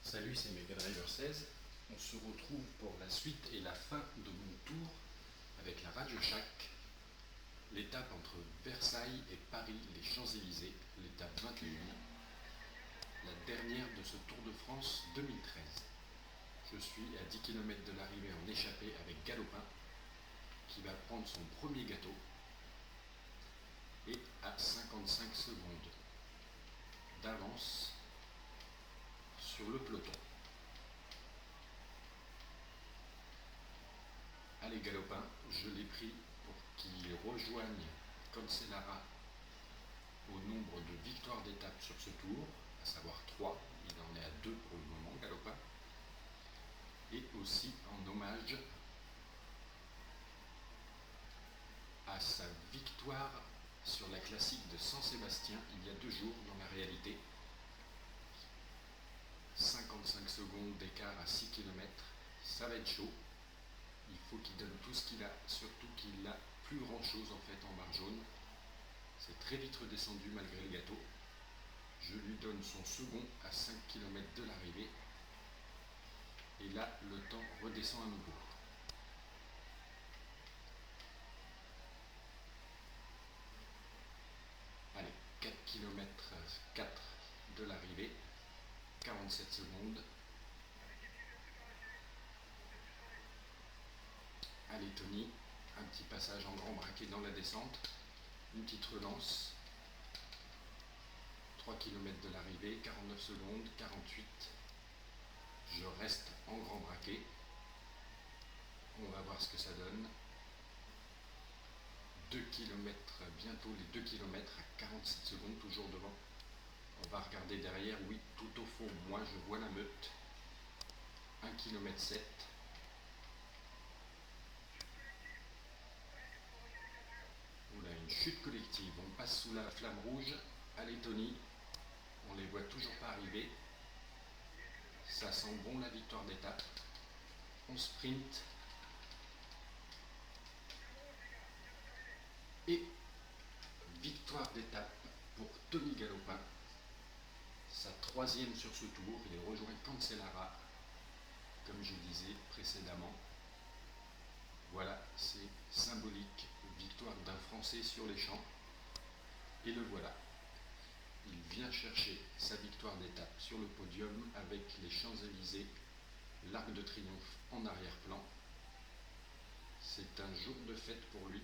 Salut, c'est Megadriver 16. On se retrouve pour la suite et la fin de mon tour avec la Radio Shack. L'étape entre Versailles et Paris, les Champs-Élysées, l'étape 21, la dernière de ce Tour de France 2013. Je suis à 10 km de l'arrivée en échappée avec Galopin, qui va prendre son premier gâteau, et à 55 secondes d'avance sur le peloton. Allez Galopin, je l'ai pris pour qu'il rejoigne Cancellara au nombre de victoires d'étape sur ce tour, à savoir 3, il en est à 2 pour le moment, Galopin, et aussi en hommage à sa victoire sur la classique de Saint-Sébastien il y a 2 jours dans la réalité. 55 secondes d'écart à 6 km, ça va être chaud. Il faut qu'il donne tout ce qu'il a, surtout qu'il n'a plus grand chose en fait en barre jaune. C'est très vite redescendu malgré le gâteau. Je lui donne son second à 5 km de l'arrivée. Et là, le temps redescend à nouveau. Allez, 4 km 4 de l'arrivée, 47 secondes. Allez Tony, un petit passage en grand braquet dans la descente, une petite relance. 3 km de l'arrivée, 49 secondes, 48. Je reste en grand braquet. On va voir ce que ça donne. 2 km, bientôt les 2 km à 47 secondes, toujours devant. On va regarder derrière, oui, tout au fond, moi je vois la meute. 1 km 7. Oula, une chute collective. On passe sous la flamme rouge. Allez Tony, on les voit toujours pas arriver. Ça sent bon la victoire d'étape. On sprint. Et victoire d'étape pour Tony Galopin. Sa 3e sur ce tour. Il rejoint Cancellara, comme je disais précédemment. Voilà, c'est symbolique. Victoire d'un Français sur les champs. Et le voilà. Il vient chercher sa victoire d'étape sur le podium avec les Champs-Élysées, l'Arc de Triomphe en arrière-plan. C'est un jour de fête pour lui.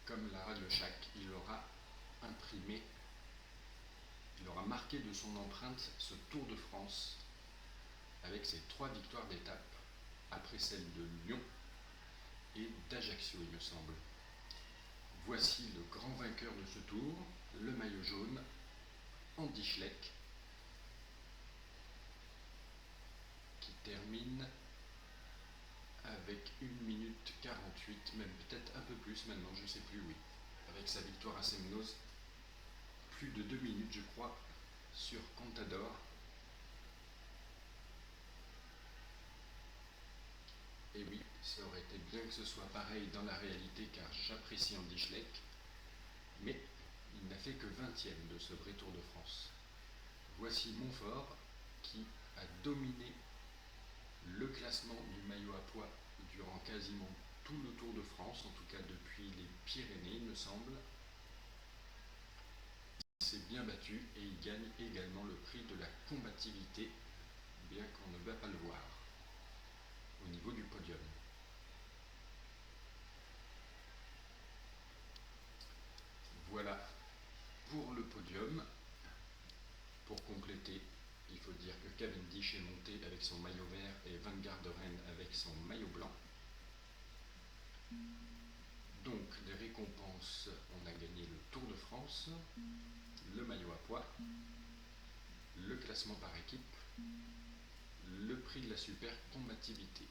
Comme la Radio Shack, il aura imprimé, il aura marqué de son empreinte ce Tour de France avec ses 3 victoires d'étape, après celle de Lyon et d'Ajaccio, il me semble. Voici le grand vainqueur de ce tour, le maillot jaune, Andy Schleck, qui termine avec 1 minute 48, même peut-être un peu plus maintenant, je ne sais plus, oui. Avec sa victoire à Semnoz, plus de 2 minutes, je crois, sur Contador. Et oui, ça aurait été bien que ce soit pareil dans la réalité, car j'apprécie Andy Schleck, mais il n'a fait que 20e de ce vrai Tour de France. Voici Montfort, qui a dominé le classement du maillot à pois durant quasiment tout le Tour de France, en tout cas depuis les Pyrénées, il me semble. Il s'est bien battu et il gagne également le prix de la combativité, bien qu'on ne va pas le voir, au niveau du podium. Voilà pour le podium. Pour compléter, il faut dire que Cavendish est monté avec son maillot vert et Van Garderen avec son maillot blanc. Donc, les récompenses, on a gagné le Tour de France, le maillot à pois, le classement par équipe, le prix de la super combativité.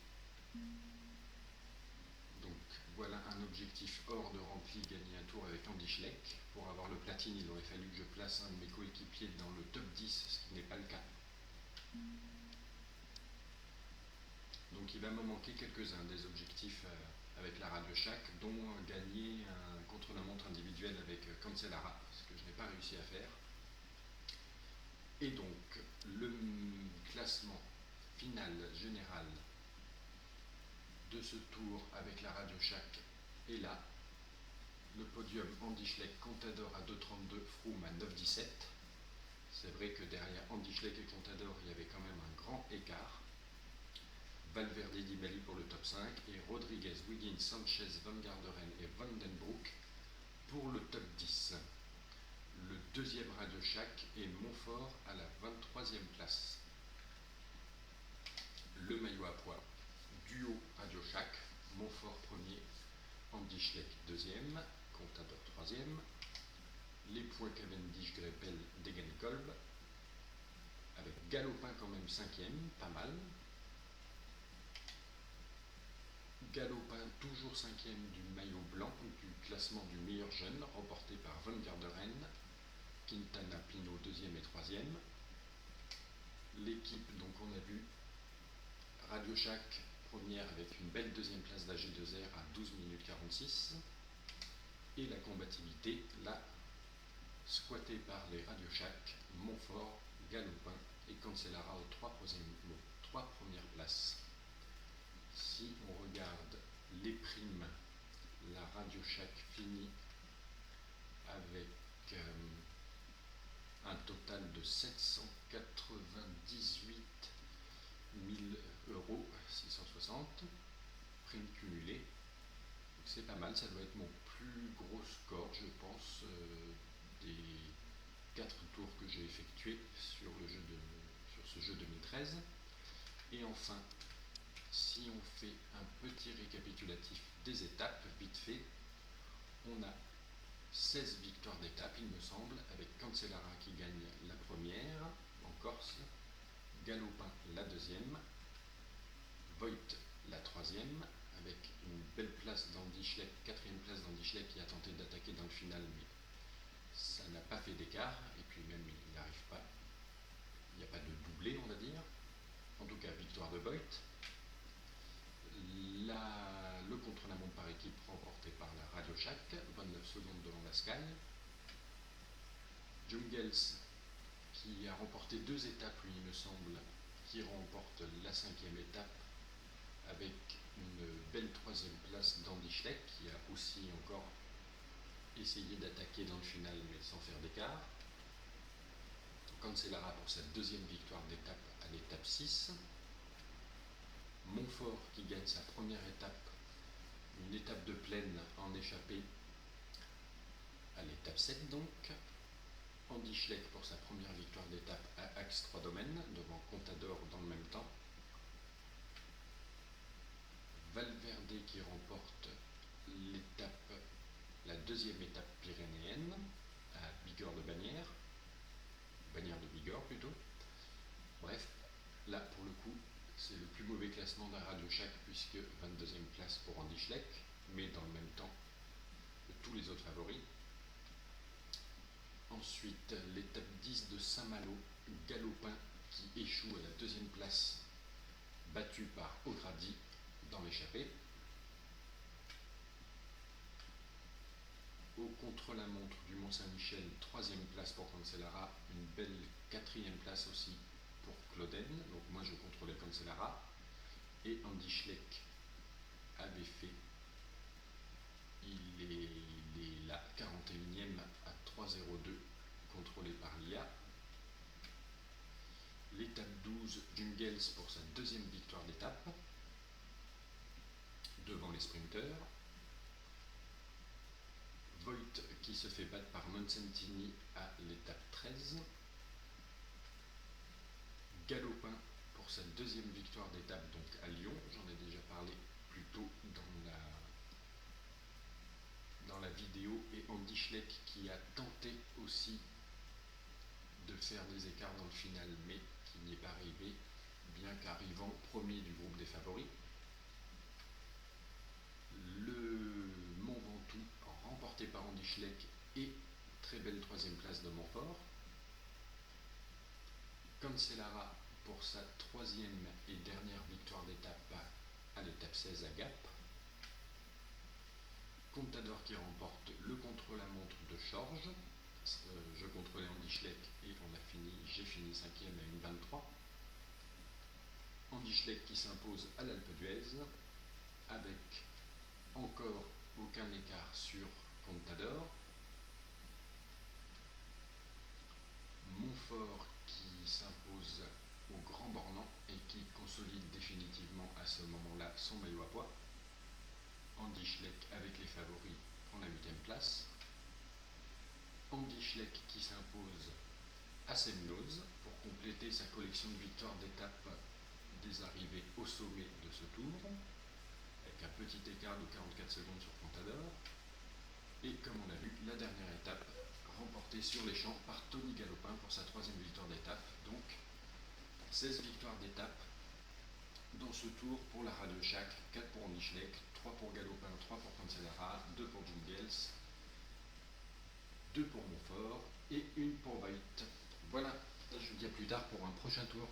Donc, voilà un objectif hors de rempli, gagner un tour avec Andy Schleck. Pour avoir le platine, il aurait fallu que je place un de mes coéquipiers dans le top 10, ce qui n'est pas le cas. Donc il va me manquer quelques-uns des objectifs avec la Radio Shack, dont gagner un contre-la-montre individuel avec Cancellara, ce que je n'ai pas réussi à faire. Et donc, le classement final général de ce tour avec la Radio Shack est là. Le podium, Andy Schleck, Contador à 2,32, Froome à 9,17. C'est vrai que derrière Andy Schleck et Contador, il y avait quand même un grand écart. Valverde Nibali pour le top 5 et Rodriguez, Wiggins, Sanchez, Van Garderen et Van den Broek pour le top 10. Le deuxième Radio Shack est Montfort à la 23e place. Le maillot à pois, duo Radio Shack, Montfort premier, Andy Schleck deuxième, Contador troisième. Les points Cavendish, Greipel, Degenkolb, avec Galopin quand même cinquième, pas mal. Galopin toujours cinquième du maillot blanc du classement du meilleur jeune, remporté par Van Garderen. Quintana, Pinot deuxième et troisième. L'équipe, donc on a vu Radio Shack première avec une belle deuxième place d'AG2R à 12 minutes 46. Et la combativité, là, squattée par les Radio Shack, Montfort, Galopin et Cancellara aux trois premières places. Si on regarde les primes, la Radio Shack finit avec un total de 798 000 euros, 660, prime cumulée. C'est pas mal, ça doit être mon plus gros score, je pense, des 4 tours que j'ai effectués sur ce jeu 2013. Et enfin, si on fait un petit récapitulatif des étapes, vite fait, on a 16 victoires d'étape, il me semble, avec Cancellara qui gagne la première en Corse, Galopin la deuxième, Voigt la troisième, avec une belle place d'Andy Schleck, quatrième place d'Andy Schleck qui a tenté d'attaquer dans le final, mais ça n'a pas fait d'écart, et puis même il n'arrive pas, il n'y a pas de doublé on va dire. En tout cas, victoire de Voigt. Le contre-la-montre par équipe remporté par la Radio Shack, 29 secondes devant la Sky. Jungels qui a remporté 2 étapes, lui il me semble, qui remporte la 5e étape avec une belle 3e place d'Andy Schleck qui a aussi encore essayé d'attaquer dans le final mais sans faire d'écart. Cancellara pour sa 2e victoire d'étape à l'étape 6. Montfort qui gagne sa première étape, une étape de plaine en échappée à l'étape 7 donc. Andy Schleck pour sa première victoire d'étape à Axe 3 Domaines, devant Contador dans le même temps. Valverde qui remporte la 2e étape pyrénéenne à Bigorre de Bagnères de Bigorre plutôt. Bref, là pour le coup, c'est le plus mauvais classement d'un Radio Shack puisque 22e place pour Andy Schleck, mais dans le même temps que tous les autres favoris. Ensuite, l'étape 10 de Saint-Malo, Galopin qui échoue à la 2e place, battu par O'Grady dans l'échappée. Au contre-la-montre du Mont-Saint-Michel, 3e place pour Cancellara, une belle 4e place aussi pour Clauden, donc moi je contrôlais Cancellara, et Andy Schleck avait fait, il est la 41e à 3,02, contrôlé par Lia. L'étape 12, Jungels pour sa 2e victoire d'étape, devant les sprinteurs. Voigt qui se fait battre par Monsentini à l'étape 13. Galopin pour sa 2e victoire d'étape donc à Lyon, j'en ai déjà parlé plus tôt dans la vidéo, et Andy Schleck qui a tenté aussi de faire des écarts dans le final mais qui n'y est pas arrivé, bien qu'arrivant premier du groupe des favoris. Le Mont Ventoux remporté par Andy Schleck et très belle 3e place de Montfort. Cancellara pour sa 3e et dernière victoire d'étape à l'étape 16 à Gap. Contador qui remporte le contre-la-montre de Chorges. Je contrôlais Andy Schleck et j'ai fini termine 5e à une 23. Andy Schleck qui s'impose à l'Alpe d'Huez avec encore aucun écart sur Contador. Montfort qui s'impose au Grand Bornand et qui consolide définitivement à ce moment-là son maillot à pois. Andy Schleck avec les favoris prend la 8e place. Andy Schleck qui s'impose à Semnoz pour compléter sa collection de victoires d'étape des arrivées au sommet de ce tour, avec un petit écart de 44 secondes sur Contador. Et comme on a vu, la dernière étape remportée sur les champs par Tony Galopin pour sa 3e victoire d'étape. Donc 16 victoires d'étape dans ce tour pour la Radeschak, 4 pour Andy Schleck, 3 pour Galopin, 3 pour Cancellara, 2 pour Jungels, 2 pour Montfort et 1 pour Voigt. Voilà, je vous dis à plus tard pour un prochain tour.